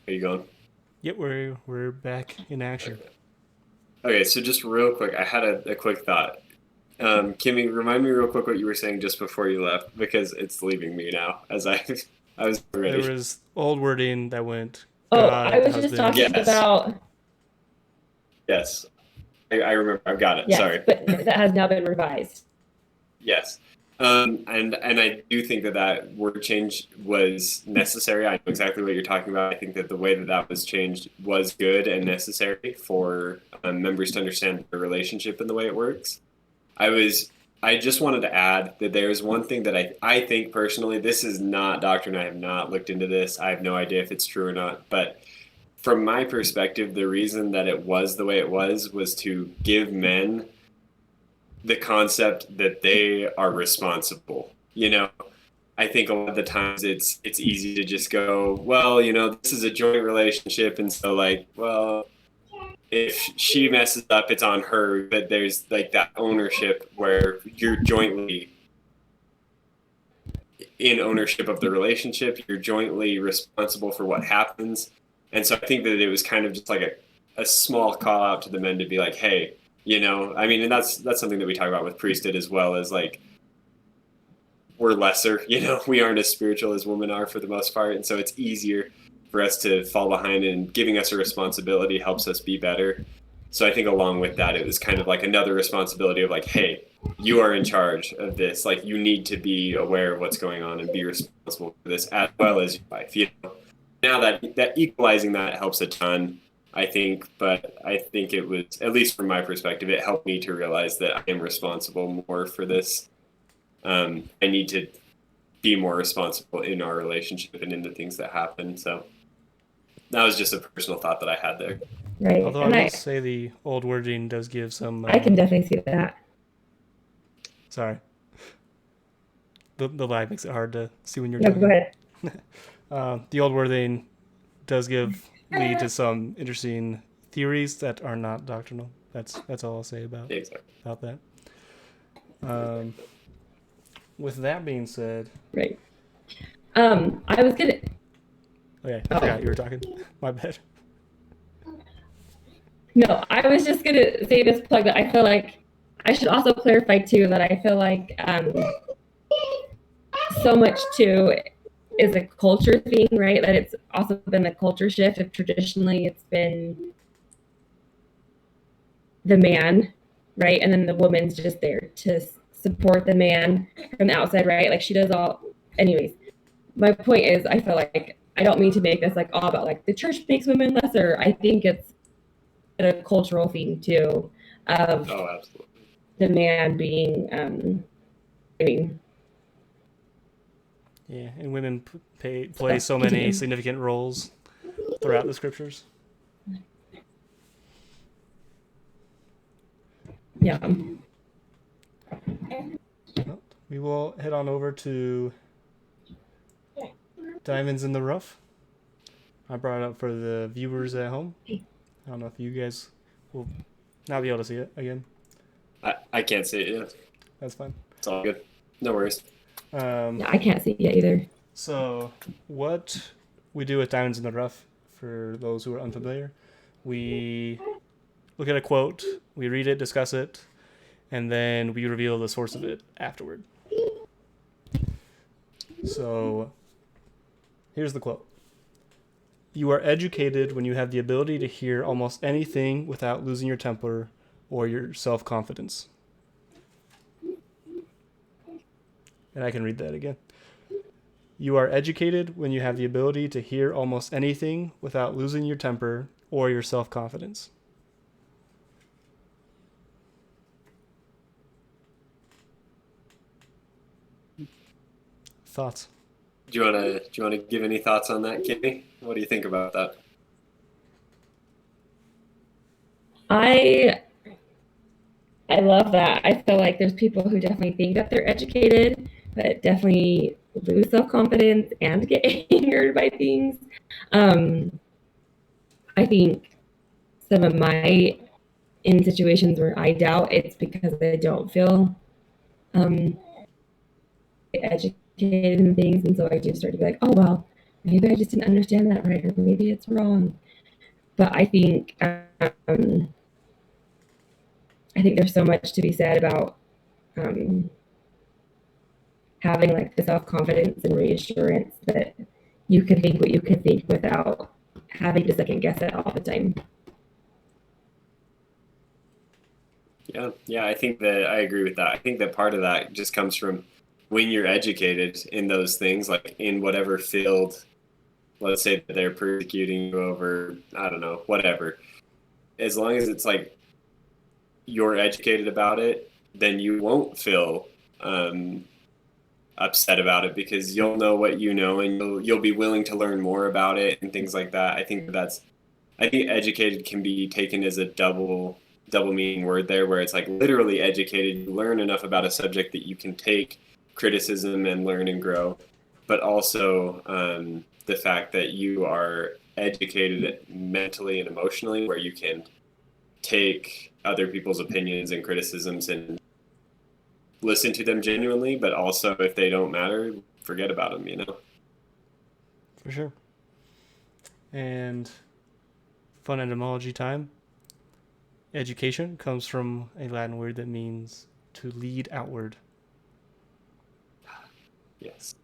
Are you going? Yep, we're back in action. Okay, so just real quick, I had a quick thought. Kimmy, remind me real quick what you were saying just before you left because it's leaving me now as I was There ready. was old wording that went Oh, I God, was just husband. talking Yes, about, yes, I remember. I've got it. yes, Sorry. but that has now been revised. Yes. And I do think that that word change was necessary. I know exactly what you're talking about. I think that the way that that was changed was good and necessary for members to understand the relationship and the way it works. I was I just wanted to add that there's one thing that I think personally, this is not doctrine. I have not looked into this. I have no idea if it's true or not. But from my perspective, the reason that it was the way it was to give men the concept that they are responsible. I think a lot of the times it's easy to just go, well, this is a joint relationship, and so like, well, if she messes up, it's on her. But there's like that ownership where you're jointly in ownership of the relationship. You're jointly responsible for what happens. And so I think that it was kind of just like a small call out to the men to be like, hey, I mean, and that's something that we talk about with priesthood as well as like we're lesser, we aren't as spiritual as women are for the most part. And so it's easier for us to fall behind, and giving us a responsibility helps us be better. So I think along with that, it was kind of like another responsibility of like, hey, you are in charge of this. Like you need to be aware of what's going on and be responsible for this as well as your wife. Now that equalizing that helps a ton, I think. But I think it was, at least from my perspective, it helped me to realize that I am responsible more for this. I need to be more responsible in our relationship and in the things that happen. So that was just a personal thought that I had there. Right. Although I And will I, say the old wording does give some. I can definitely see that. Sorry, the lag makes it hard to see when you're No, go talking. ahead. The old wording does give lead to some interesting theories that are not doctrinal. That's all I'll say Exactly. about that. Um, with that being said, Right. I was gonna, okay, I oh, forgot you were talking. My bad. no, I was just gonna say this plug that I feel like I should also clarify too that I feel like so much too is a culture thing, right? That it's also been a culture shift. If traditionally it's been the man, right, and then the woman's just there to support the man from the outside, right? Like she does all. Anyways, my point is, I feel like I don't mean to make this like all about like the church makes women lesser. I think it's a cultural thing too, of Oh, absolutely. the man being. I mean, Yeah, and women play so so many continue. significant roles throughout the scriptures. Yeah. Well, we will head on over to Diamonds in the Rough. I brought it up for the viewers at home. I don't know if you guys will not be able to see it again. I can't say it yet. That's fine. It's all good. No worries. Yeah, I can't see it either. So, what we do with Diamonds in the Rough, for those who are unfamiliar, we look at a quote, we read it, discuss it, and then we reveal the source of it afterward. So, here's the quote: You are educated when you have the ability to hear almost anything without losing your temper or your self confidence. And I can read that again. You are educated when you have the ability to hear almost anything without losing your temper or your self confidence. Thoughts? Do you wanna give any thoughts on that, Kitty? What do you think about that? I I love that. I feel like there's people who definitely think that they're educated, but definitely lose self confidence and get angered by things. Um, I think some of my in situations where I doubt it's because I don't feel um, educated in things, and so I do start to be like, oh well. maybe I just didn't understand that right, or maybe it's wrong. But I think there's so much to be said about um, having like the self confidence and reassurance that you can think what you can think without having to second guess it all the time. Yeah, I think that I agree with that. I think that part of that just comes from when you're educated in those things, like in whatever field, let's say that they're persecuting you over, I don't know, whatever. As long as it's like you're educated about it, then you won't feel upset about it because you'll know what you know and you'll be willing to learn more about it and things like that. I think educated can be taken as a double meaning word there, where it's like literally educated. You learn enough about a subject that you can take criticism and learn and grow, but also the fact that you are educated mentally and emotionally, where you can take other people's opinions and criticisms and listen to them genuinely, but also if they don't matter, forget about them, you know? For sure. And fun etymology time. Education comes from a Latin word that means to lead outward. Yes.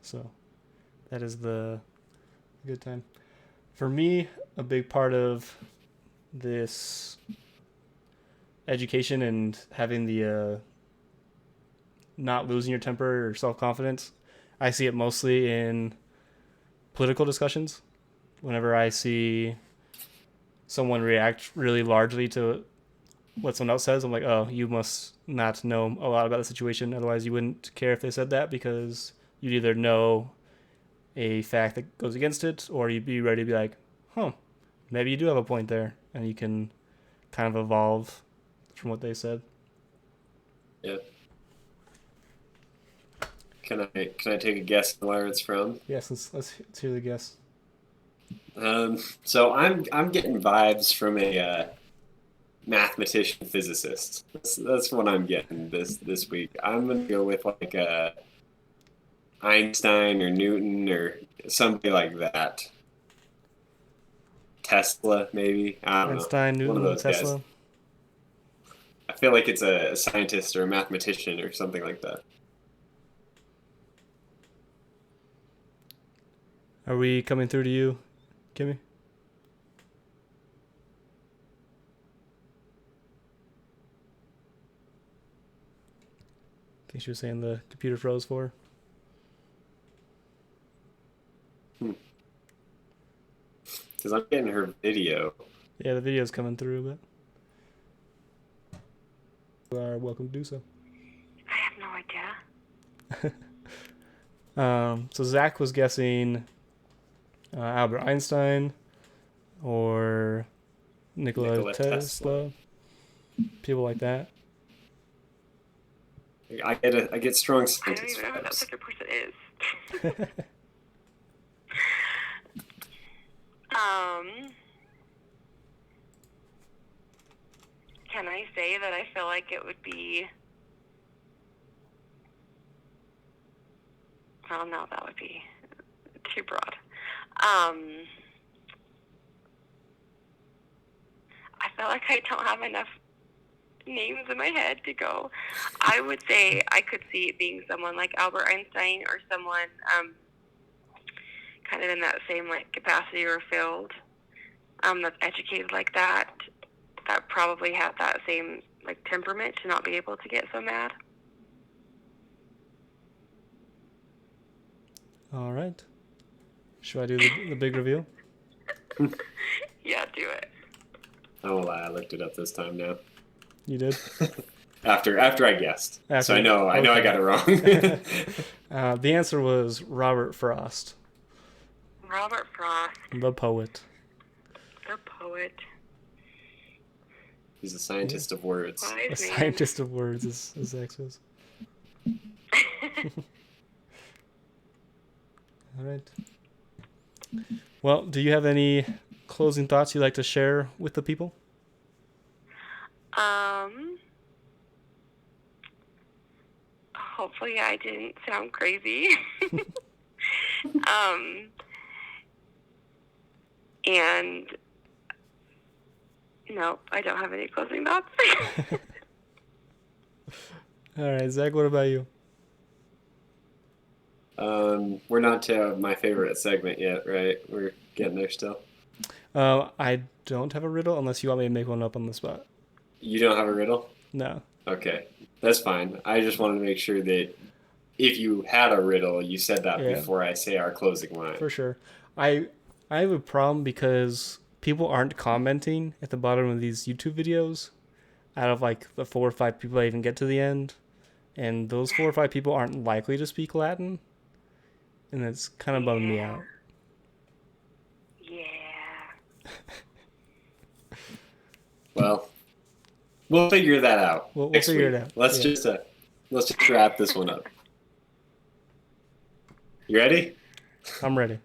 So that is the good time. For me, a big part of this education and having the not losing your temper or self-confidence, I see it mostly in political discussions. Whenever I see someone react really largely to what someone else says, I'm like, oh, you must not know a lot about the situation. Otherwise, you wouldn't care if they said that, because you'd either know a fact that goes against it, or you'd be ready to be like, huh, maybe you do have a point there, and you can kind of evolve from what they said. Yeah. Can I take a guess on where it's from? Yes, let's hear the guess. So I'm getting vibes from a mathematician physicist. That's what I'm getting this week. I'm gonna go with like Einstein or Newton or somebody like that. Tesla, maybe. I don't Einstein, know. One of Newton, those guys. Tesla. I feel like it's a scientist or a mathematician or something like that. Are we coming through to you, Kimmy? I think she was saying the computer froze for her. Because I'm getting her video. Yeah, the video's coming through, but you are welcome to do so. I have no idea. So Zach was guessing Albert Einstein or Nikola Tesla. People like that. I get strong I don't scientist even know who that vibes. second person is. Can I say that I feel like it would be? Oh no, that would be too broad. I feel like I don't have enough names in my head to go. I would say I could see it being someone like Albert Einstein, or someone kind of in that same like capacity or field, that's educated like that probably have that same like temperament to not be able to get so mad. All right. Should I do the big reveal? Yeah, do it. I won't lie, I looked it up this time now. You did? After I guessed. So After- I know I okay. got it wrong. The answer was Robert Frost, Robert Frost, the poet. the poet. He's a scientist of words. A Wise man. scientist of words, as Zach says. All right. Well, do you have any closing thoughts you'd like to share with the people? Hopefully I didn't sound crazy. And no, I don't have any closing thoughts. All right, Zach, what about you? We're not to my favorite segment yet, right? We're getting there still. I don't have a riddle unless you want me to make one up on the spot. You don't have a riddle? No. Okay, that's fine. I just wanted to make sure that if you had a riddle, you said that Yeah. before I say our closing line. For sure. I have a problem because people aren't commenting at the bottom of these YouTube videos out of like the 4 or 5 people that even get to the end. And those 4 or 5 people aren't likely to speak Latin. And it's kind of bumming me out. Yeah. Well, we'll figure that out. We'll next figure week. it out. Let's Yeah. just wrap this one up. You ready? I'm ready.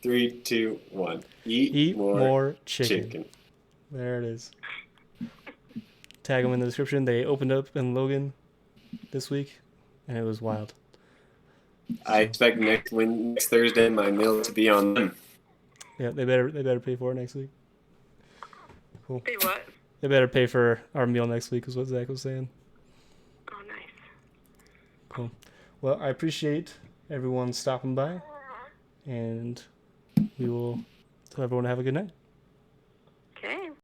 3, 2, 1. Eat more chicken. There it is. Tag them in the description. They opened up in Logan this week, and it was wild. I expect next Thursday my meal to be on them. Yeah, they better pay for it next week. Cool. Say what? They better pay for our meal next week, is what Zach was saying. Oh, nice. Cool. Well, I appreciate everyone stopping by, and we will tell everyone to have a good night.